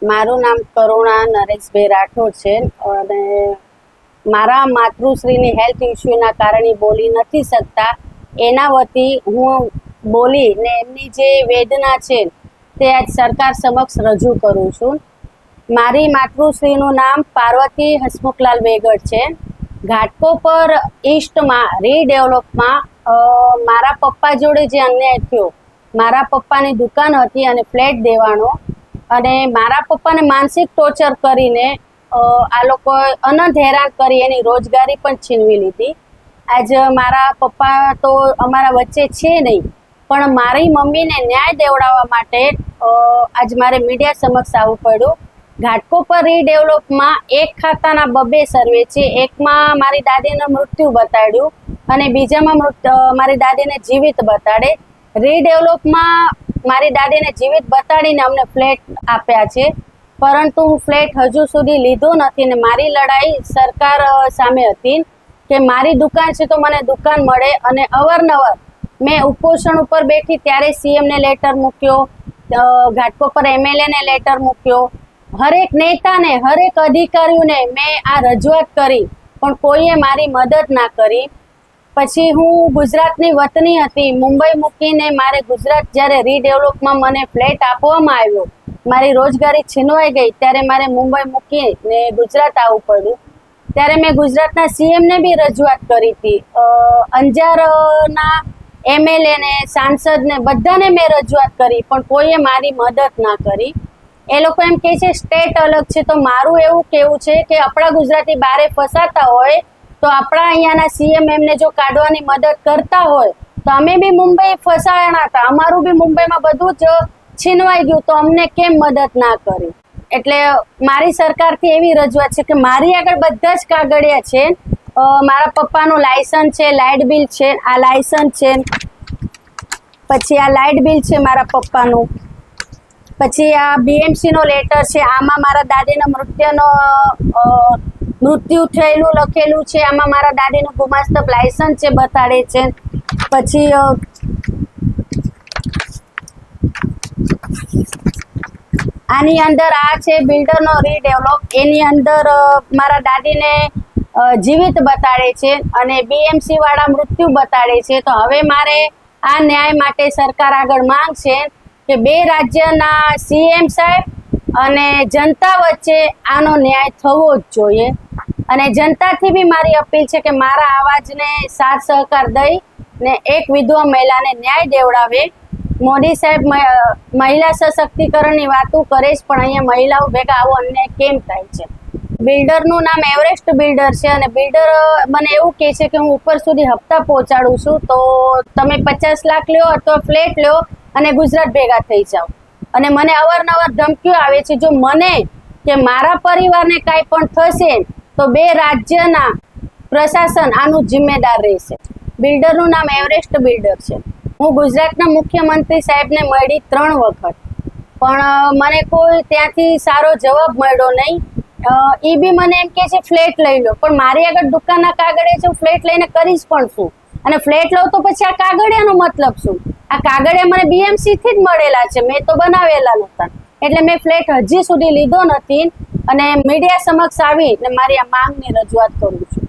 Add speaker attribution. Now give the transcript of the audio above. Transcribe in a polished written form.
Speaker 1: મારું નામ કરુણા નરેશભાઈ રાઠોડ છે અને મારા માતૃશ્રીની હેલ્થ ઇસ્યુના કારણે બોલી નથી શકતા એના વતી હું બોલી ને એમની જે વેદના છે તે આજ સરકાર સમક્ષ રજૂ કરું છું. મારી માતૃશ્રીનું નામ પાર્વતી હસમુખલાલ વેગડ છે. ઘાટકોપર ઈસ્ટમાં રીડેવલપમાં મારા પપ્પા જોડે જે અન્યાય થયો, મારા પપ્પાની દુકાન હતી અને ફ્લેટ દેવાનો, અને મારા પપ્પાને માનસિક ટોર્ચર કરીને આ લોકો અનંત હેરાન કરી એની રોજગારી પણ છીનવી લીધી. આજે મારા પપ્પા તો અમારા વચ્ચે છે નહીં, પણ મારી મમ્મીને ન્યાય દેવડાવવા માટે આજ મારે મીડિયા સમક્ષ આવવું પડ્યું. ઘાટકોપર રીડેવલપમાં એક ખાતાના 2 સર્વે છે. એકમાં મારી દાદીનું મૃત્યુ બતાડ્યું અને બીજામાં મારી દાદીને જીવિત બતાડે. રીડેવલપમાં મારી દાદીને જીવિત બતાડીને અમને ફ્લેટ આપ્યા છે, પરંતુ હું ફ્લેટ હજુ સુધી લીધો નથી ને મારી લડાઈ સરકાર સામે હતી કે મારી દુકાન છે તો મને દુકાન મળે. અને અવારનવાર મેં ઉપોષણ ઉપર બેઠી ત્યારે સીએમને લેટર મૂક્યો, ઘાટકોપર એમએલએને લેટર મૂક્યો, હરેક નેતાને હરેક અધિકારીઓને મેં આ રજૂઆત કરી, પણ કોઈએ મારી મદદ ના કરી. પછી હું ગુજરાતની વતની હતી, મુંબઈ મૂકીને મારે ગુજરાત જ્યારે રીડેવલપમાં મને ફ્લેટ આપવામાં આવ્યો, મારી રોજગારી છીનવાઈ ગઈ, ત્યારે મારે મુંબઈ મૂકીને ગુજરાત આવવું પડ્યું. ત્યારે મેં ગુજરાતના સીએમને બી રજૂઆત કરી હતી, અંજારના એમએલએને, સાંસદને બધાને મેં રજૂઆત કરી, પણ કોઈએ મારી મદદ ના કરી. એ લોકો એમ કહે છે સ્ટેટ અલગ છે, તો મારું એવું કહેવું છે કે આપણા ગુજરાતી બારે ફસાતા હોય તો આપણા અહીંયાના સીએમ એમને જો કાઢવાની મદદ કરતા હોય તો અમે બી મુંબઈ ફસાયા હતા, અમારું બી મુંબઈમાં બધું જ છીનવાઈ ગયું, તો અમને કેમ મદદ ના કરી. એટલે મારી સરકારથી એવી રજૂઆત છે કે મારી આગળ બધા જ કાગળિયા છે. મારા પપ્પાનું લાયસન્સ છે, લાઇટ બિલ છે, આ લાયસન્સ છે, પછી આ લાઇટ બિલ છે મારા પપ્પાનું, પછી આ બીએમસીનો લેટર છે, આમાં મારા દાદીના મૃત્યુ થયેલું લખેલું છે, આમાં મારા દાદીનું ગુમાસ્તક લાયસન્સ છે બતાડે છે. પછી આની અંદર આ છે બિલ્ડરનો રીડેવલપ, એની અંદર મારા દાદીને જીવિત બતાડે છે અને બીએમસી વાળા મૃત્યુ બતાડે છે. તો હવે મારે આ ન્યાય માટે સરકાર આગળ માંગ છે કે 2 રાજ્યના સીએમ સાહેબ અને જનતા વચ્ચે આનો ન્યાય થવો જ જોઈએ. અને જનતાથી બી મારી અપીલ છે કે મારા અવાજને સાથ સહકાર દઈ ને એક વિધવા મહિલાને ન્યાય દેવડાવે. મોદી સાહેબ મહિલા સશક્તિકરણની વાતો કરે છે, પણ અહીંયા મહિલાઓ ભેગા આવો અન્યાય કેમ થાય છે? બિલ્ડરનું નામ એવરેસ્ટ બિલ્ડર છે અને બિલ્ડર મને એવું કહે છે કે હું ઉપર સુધી હપ્તા પહોંચાડું છું, તો તમે 50 લાખ લ્યો અથવા ફ્લેટ લ્યો અને ગુજરાત ભેગા થઈ જાઓ. અને મને અવારનવાર ધમકીઓ આવે છે, જો મને કે મારા પરિવારને કાંઈ પણ થશે તો 2 રાજ્યના પ્રશાસન આનું જિમ્મેદાર રહેશે. બિલ્ડરનું નામ એવરેસ્ટ બિલ્ડર છે. હું ગુજરાતના મુખ્યમંત્રી સાહેબને મળી 3 વખત, પણ મને કોઈ ત્યાંથી સારો જવાબ મળ્યો નહીં. એ બી મને એમ કહે છે ફ્લેટ લઈ લો, પણ મારી આગળ દુકાનના કાગળે છે, હું ફ્લેટ લઈને કરીશ પણ શું? અને ફ્લેટ લઉં તો પછી આ કાગળિયાનો મતલબ શું? આ કાગળિયા મને બીએમસીથી જ મળેલા છે, મેં તો બનાવેલા નહોતા. એટલે મેં ફ્લેટ હજી સુધી લીધો નથી અને મીડિયા સમક્ષ આવીને મારી આ માંગની રજૂઆત કરું છું.